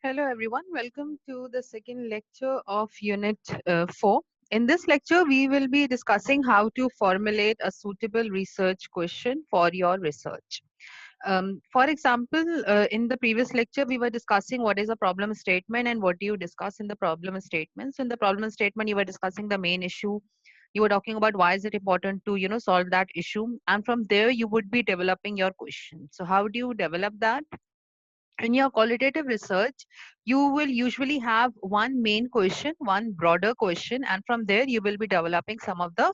Hello everyone, welcome to the second lecture of Unit 4. In this lecture, we will be discussing how to formulate a suitable research question for your research. For example, in the previous lecture, we were discussing what is a problem statement and what do you discuss in the problem statement. So in the problem statement, you were discussing the main issue. You were talking about why is it important to, solve that issue. And from there, you would be developing your question. So how do you develop that? In your qualitative research, you will usually have one main question, one broader question, and from there you will be developing some of the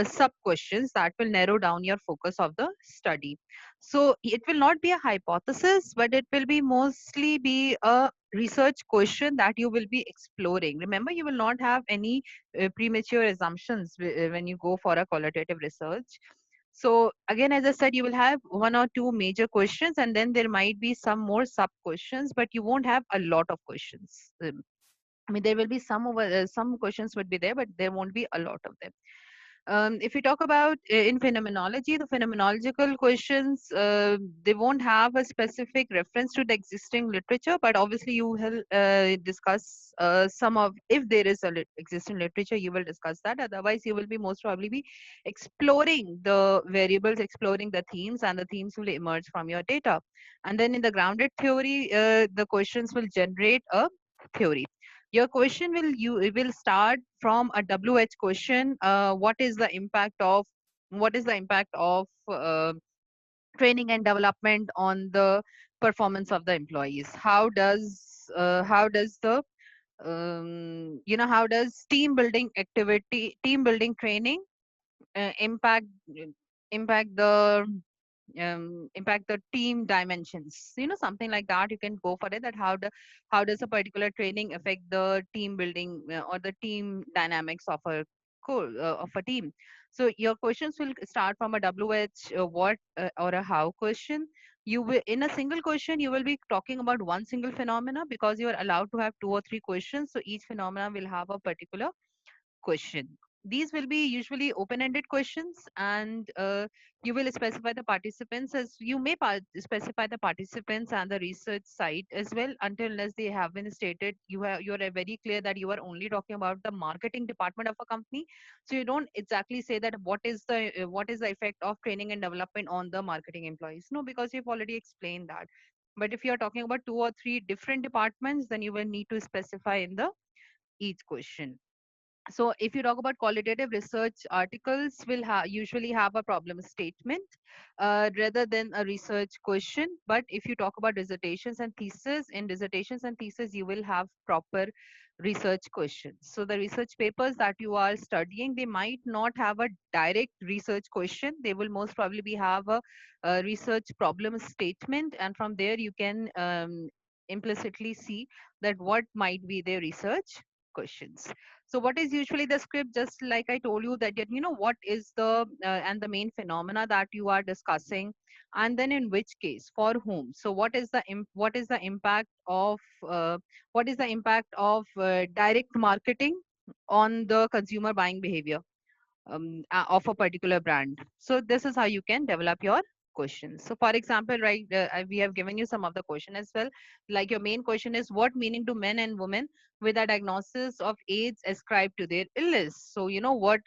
sub questions that will narrow down your focus of the study. So it will not be a hypothesis, but it will be mostly be a research question that you will be exploring. Remember, you will not have any premature assumptions when you go for a qualitative research. So again, as I said, you will have one or two major questions, and then there might be some more sub questions, but you won't have a lot of questions. I mean, there will be some questions would be there, but there won't be a lot of them. If we talk about in phenomenology, the phenomenological questions, they won't have a specific reference to the existing literature, but obviously you will discuss some of, if there is a existing literature, you will discuss that. Otherwise, you will be most probably be exploring the variables, exploring the themes, and the themes will emerge from your data. And then in the grounded theory, the questions will generate a theory. Your question will start from a WH question. What is the impact of training and development on the performance of the employees? How does team building training impact the impact the team dimensions, something like that. You can go for it, that how does a particular training affect the team building or the team dynamics of a team. So your questions will start from a what or a how question. You will, in a single question, you will be talking about one single phenomena, because you are allowed to have two or three questions, so each phenomena will have a particular question. These will be usually open-ended questions, and you will specify the participants, as you may specify the participants and the research site as well, until unless they have been stated. You are very clear that you are only talking about the marketing department of a company, so you don't exactly say that what is the effect of training and development on the marketing employees. No, because you've already explained that. But if you are talking about two or three different departments, then you will need to specify in the each question. So if you talk about qualitative research, articles will usually have a problem statement rather than a research question. But if you talk about dissertations and thesis, in dissertations and thesis you will have proper research questions. So the research papers that you are studying, they might not have a direct research question. They will most probably have a research problem statement, and from there you can implicitly see that what might be their research questions. So what is usually the script? Just like I told you, that what is the and the main phenomena that you are discussing, and then in which case, for whom. So uh, what is the impact of direct marketing on the consumer buying behavior of a particular brand. So this is how you can develop your questions. So for example, right, we have given you some of the question as well. Like your main question is, what meaning do men and women with a diagnosis of AIDS ascribe to their illness? So what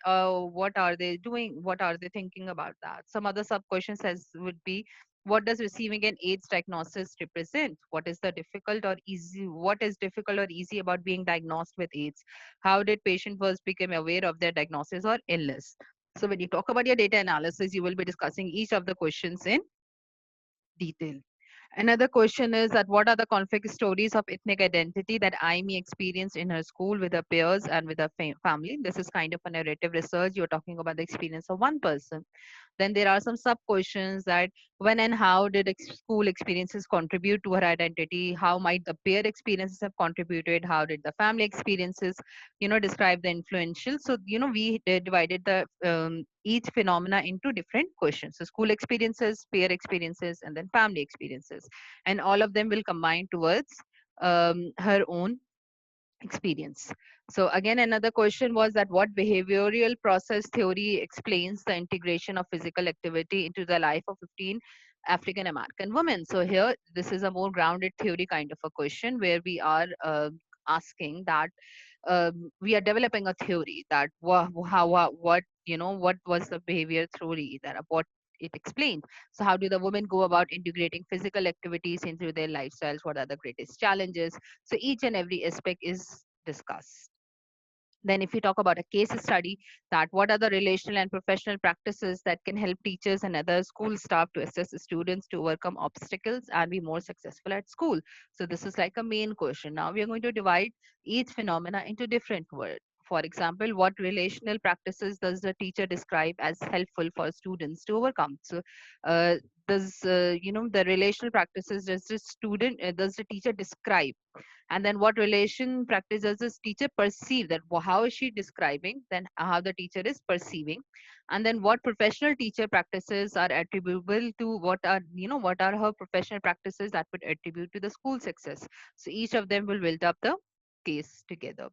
are they doing? What are they thinking about that? Some other sub questions as would be, what does receiving an AIDS diagnosis represent? What is difficult or easy about being diagnosed with AIDS? How did patient first become aware of their diagnosis or illness? So when you talk about your data analysis, you will be discussing each of the questions in detail. Another question is that, what are the conflict stories of ethnic identity that IME experienced in her school with her peers and with her family? This is kind of a narrative research. You're talking about the experience of one person. Then there are some sub questions, that when and how did school experiences contribute to her identity? How might the peer experiences have contributed? How did the family experiences, describe the influential? So, we divided the each phenomena into different questions. So school experiences, peer experiences, and then family experiences. And all of them will combine towards her own experience. So again, another question was that, what behavioral process theory explains the integration of physical activity into the life of 15 African American women. So here, this is a more grounded theory kind of a question where we are asking that we are developing a theory that what what was the behavior theory that what it explained. So how do the women go about integrating physical activities into their lifestyles? What are the greatest challenges? So each and every aspect is discussed. Then, if we talk about a case study, that what are the relational and professional practices that can help teachers and other school staff to assess the students to overcome obstacles and be more successful at school? So, this is like a main question. Now, we are going to divide each phenomena into different words. For example, what relational practices does the teacher describe as helpful for students to overcome? So, uh, does the relational practices does the teacher describe, and then what relation practice does this teacher perceive, that how is she describing, then how the teacher is perceiving, and then what professional teacher practices are attributable to, what are her professional practices that would attribute to the school success. So each of them will build up the case together.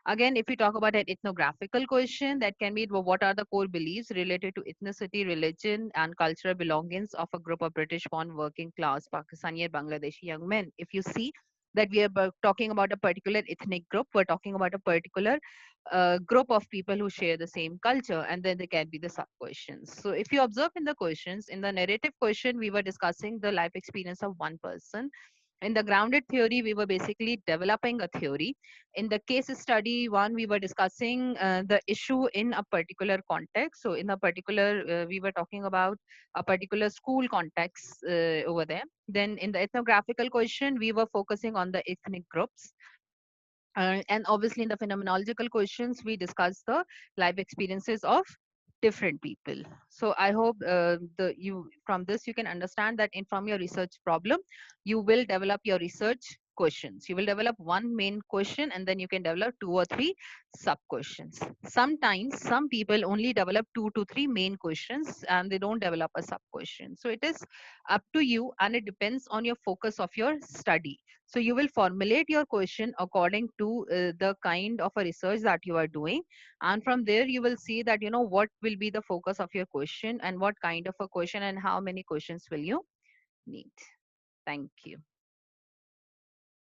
Again, if we talk about an ethnographical question, that can be, well, what are the core beliefs related to ethnicity, religion, and cultural belongings of a group of British born working class Pakistani or Bangladeshi young men? If you see that we are talking about a particular ethnic group, we're talking about a particular group of people who share the same culture, and then there can be the sub questions. So, if you observe in the questions, in the narrative question, we were discussing the life experience of one person. In the grounded theory, we were basically developing a theory. In the case study one, we were discussing the issue in a particular context. So in a particular, we were talking about a particular school context over there. Then in the ethnographical question, we were focusing on the ethnic groups. And obviously, in the phenomenological questions, we discuss the life experiences of different people. So I hope the you from this you can understand that in from your research problem, you will develop your research questions. You will develop one main question, and then you can develop two or three sub questions. Sometimes some people only develop two to three main questions, and they don't develop a sub question. So it is up to you, and it depends on your focus of your study. So you will formulate your question according to the kind of a research that you are doing. And from there, you will see that, what will be the focus of your question and what kind of a question and how many questions will you need. Thank you.